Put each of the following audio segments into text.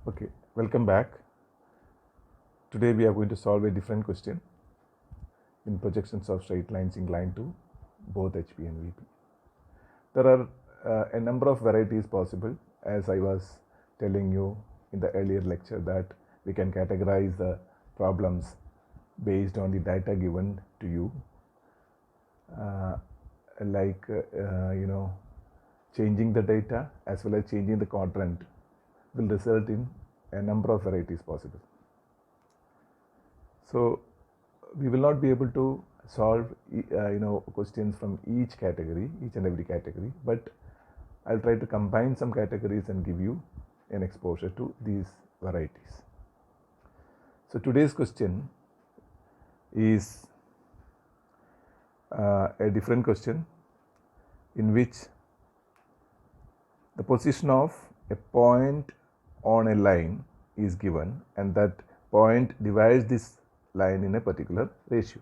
Okay, welcome back. Today we are going to solve a different question in projections of straight lines inclined to both HP and VP. There are a number of varieties possible, as I was telling you in the earlier lecture, that we can categorize the problems based on the data given to you, changing the data as well as changing the quadrant will result in a number of varieties possible. So we will not be able to solve questions from each and every category, but I'll try to combine some categories and give you an exposure to these varieties. So today's question is a different question in which the position of a point on a line is given and that point divides this line in a particular ratio.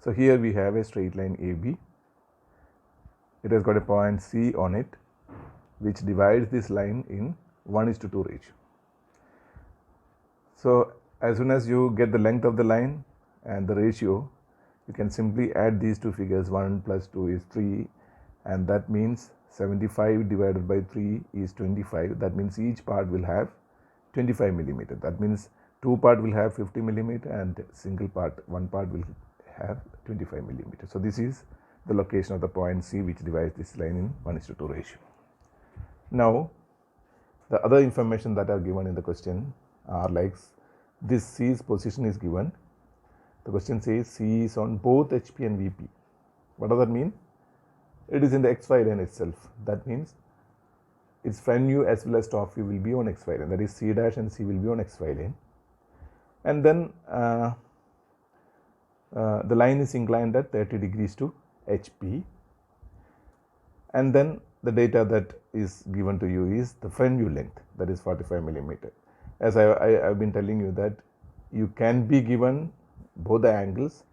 So here we have a straight line AB. It has got a point C on it, which divides this line in 1:2 ratio. So as soon as you get the length of the line and the ratio, you can simply add these two figures. 1 plus 2 is 3, and that means 75 divided by 3 is 25. That means each part will have 25 millimeter. That means two part will have 50 millimeter and one part will have 25 millimeter. So this is the location of the point C, which divides this line in 1:2 ratio. Now the other information that are given in the question are like this: C's position is given. The question says C is on both HP and VP. What does that mean? It is in the XY line itself. That means its front view as well as top view will be on XY line. That is, C dash and C will be on XY line. And then the line is inclined at 30 degrees to HP. And then the data that is given to you is the front view length, that is 45 millimeter. As I've been telling you that you can be given both the angles,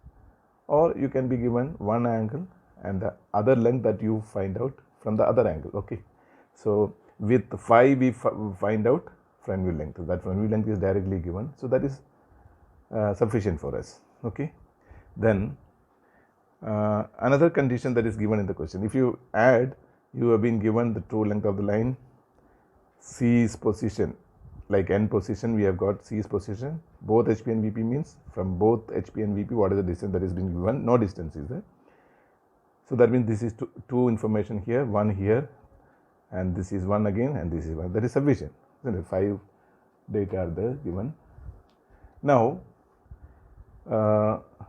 or you can be given one angle and the other length that you find out from the other angle. Okay, so with phi we find out front view length. That front view length is directly given, so that is sufficient for us. Okay, then another condition that is given in the question: if you add, you have been given the true length of the line, C's position, like n position, we have got C's position, both HP and VP means from both HP and VP what is the distance that is being given? No distance is there. So that means this is two information here, one here, and this is one again, and this is one. That is sufficient, isn't it? 5 data are there given. Now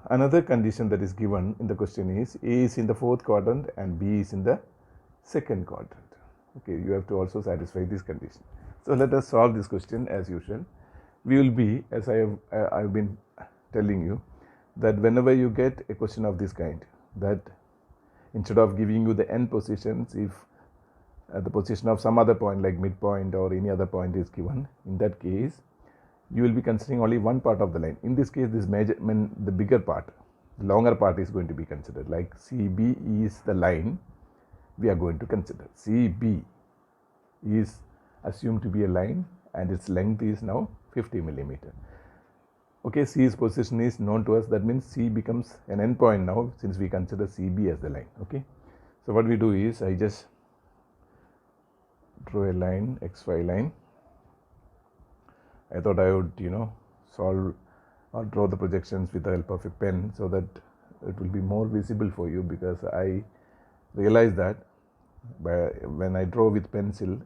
another condition that is given in the question is A is in the fourth quadrant and B is in the second quadrant. Okay, you have to also satisfy this condition. So let us solve this question as usual. We will be, as I've been telling you, that whenever you get a question of this kind, that instead of giving you the n positions, if the position of some other point like midpoint or any other point is given, in that case you will be considering only one part of the line. In this case, the bigger part, the longer part is going to be considered. Like CB is the line we are going to consider. CB is assumed to be a line and its length is now 50 millimeter. Okay, C's position is known to us. That means C becomes an endpoint now, since we consider CB as the line. Okay, so what we do is I just draw a line, XY line. I thought I would solve or draw the projections with the help of a pen so that it will be more visible for you, because I realize that when I draw with pencil,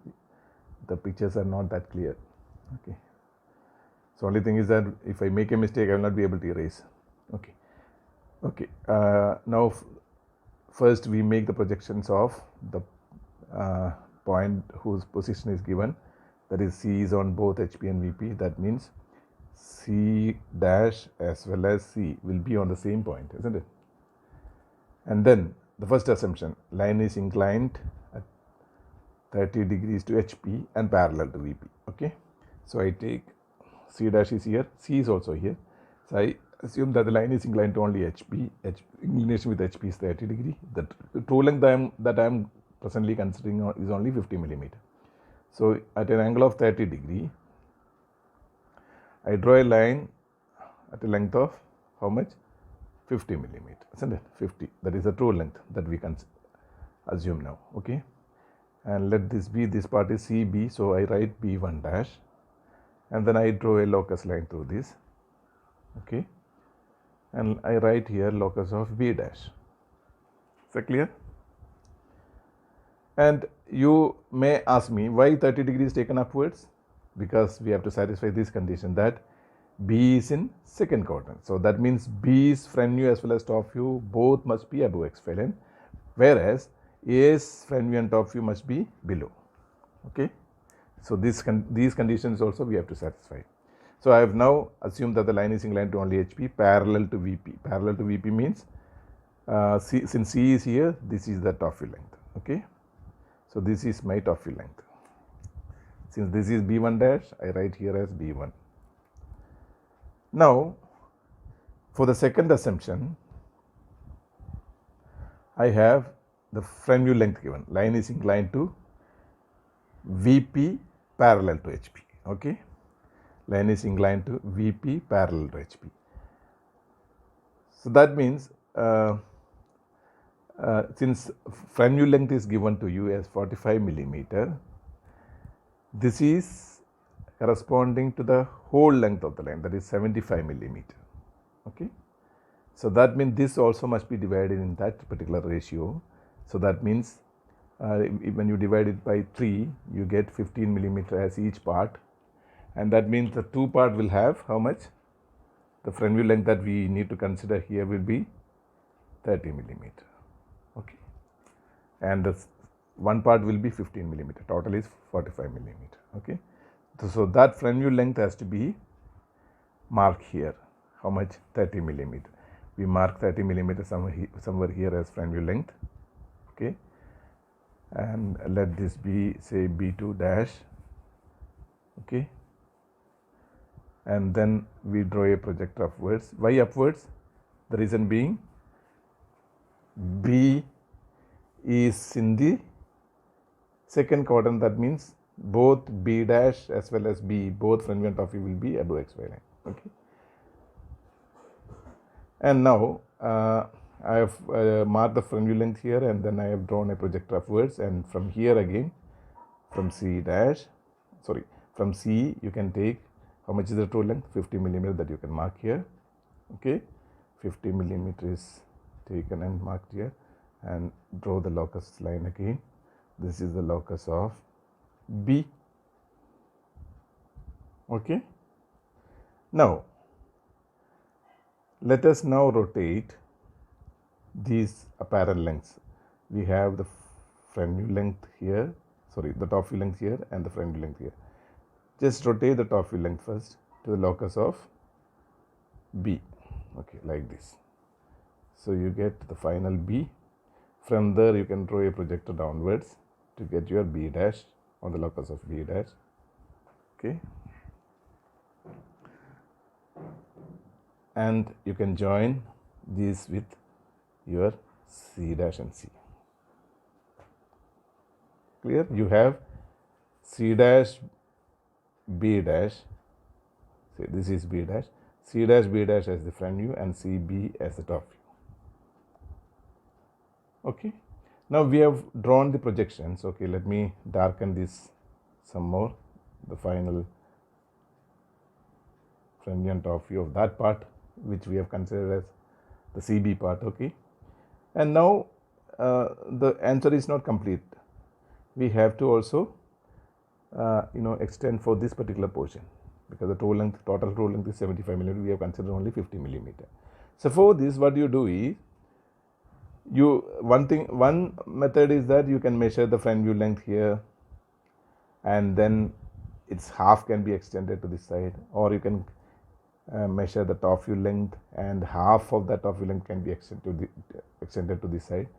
the pictures are not that clear. Okay, so only thing is that if I make a mistake, I will not be able to erase. Okay, now first we make the projections of the point whose position is given, that is C is on both HP and VP. That means C dash as well as C will be on the same point, isn't it? And then the first assumption, line is inclined at 30 degrees to HP and parallel to VP. Okay, so I take C dash is here, C is also here, so I assume that the line is inclined to only HP. Inclination with HP is 30 degree. The true length that I am presently considering is only 50 millimeter. So at an angle of 30 degree, I draw a line at a length of how much? 50 millimeter, isn't it? 50, that is the true length that we can assume now, okay? And let this be, this part is CB, so I write B1 dash, and then I draw a locus line through this, okay? And I write here locus of B dash. Is that clear? And you may ask me why 30 degrees taken upwards? Because we have to satisfy this condition that B is in second quadrant. So that means B's front view as well as top view both must be above X lane, whereas A's front view and top view must be below. Okay. So these conditions also we have to satisfy. So I have now assumed that the line is inclined to only HP parallel to VP. Parallel to VP means since C is here, this is the top view length. Okay. So this is my top view length. Since this is B1 dash, I write here as B1. Now, for the second assumption, I have the front view length given. Line is inclined to VP parallel to HP. Okay. Line is inclined to VP parallel to HP. So that means since front view length is given to you as 45 millimeter, this is corresponding to the whole length of the line, that is 75 millimeter. Okay. So that means this also must be divided in that particular ratio. So that means when you divide it by 3, you get 15 millimeter as each part, and that means the two part will have how much? The front view length that we need to consider here will be 30 millimeter. Okay. And the one part will be 15 millimeter. Total is 45 millimeter. Okay. So that front view length has to be marked here. How much? 30 millimeter. We mark 30 millimeter somewhere here as front view length. Okay. And let this be, say, B2 dash. Okay. And then we draw a projector upwards. Why upwards? The reason being B is in the second quadrant. That means both B dash as well as B, both front view and top view will be above XY line. Okay. And now I have marked the front view length here, and then I have drawn a projector upwards, and from here again, from C dash, sorry, from C you can take how much is the true length? 50 millimeter that you can mark here. Okay. 50 millimeter is taken and marked here, and draw the locus line again. This is the locus of B. Okay. Now let us now rotate these apparent lengths. We have the front view length here, sorry, the top view length here and the front view length here. Just rotate the top view length first to the locus of B. Okay, like this. So you get the final B. From there you can draw a projector downwards to get your B dash on the locus of B dash. Okay. And you can join these with your C dash and C. Clear? You have C dash, B dash, say this is B dash, C dash, B dash as the front view and CB as the top view. Okay. Now we have drawn the projections. Okay, let me darken this some more, the final front view and top view of that part, which we have considered as the CB part. Okay. And now the answer is not complete. We have to also extend for this particular portion, because the total total length is 75 millimeter. We have considered only 50 millimeter. So for this, what you do is, one method is that you can measure the front view length here, and then its half can be extended to this side, or you can measure the top view length and half of that top view length can be extended to this side.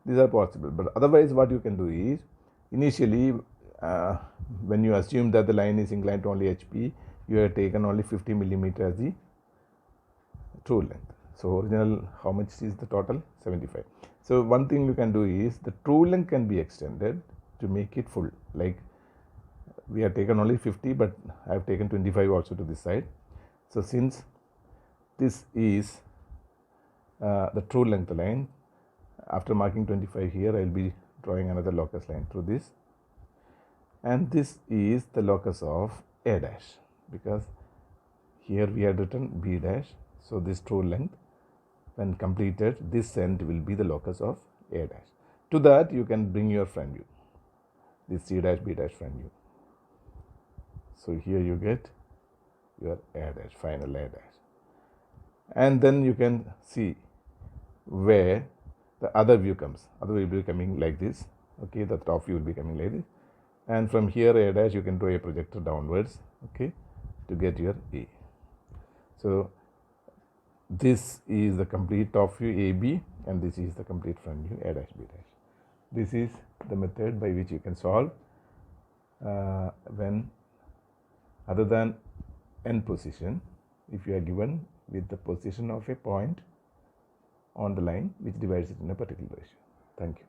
These are possible, but otherwise what you can do is, initially when you assume that the line is inclined to only HP, you have taken only 50 millimeter as the true length. So original, how much is the total? 75. So one thing you can do is, the true length can be extended to make it full. Like we have taken only 50, but I have taken 25 also to this side. So since this is the true length line, after marking 25 here, I will be drawing another locus line through this, and this is the locus of A dash, because here we had written B dash. So this true length, when completed, this end will be the locus of A dash. To that you can bring your front view, this C dash B dash front view. So here you get your A dash, final A dash, and then you can see where the other view comes. Other view will be coming like this. Okay, the top view will be coming like this, and from here A dash you can draw a projector downwards, okay, to get your A. So this is the complete top view AB, and this is the complete front view A dash B dash. This is the method by which you can solve when other than n position, if you are given with the position of a point on the line which divides it in a particular ratio. Thank you.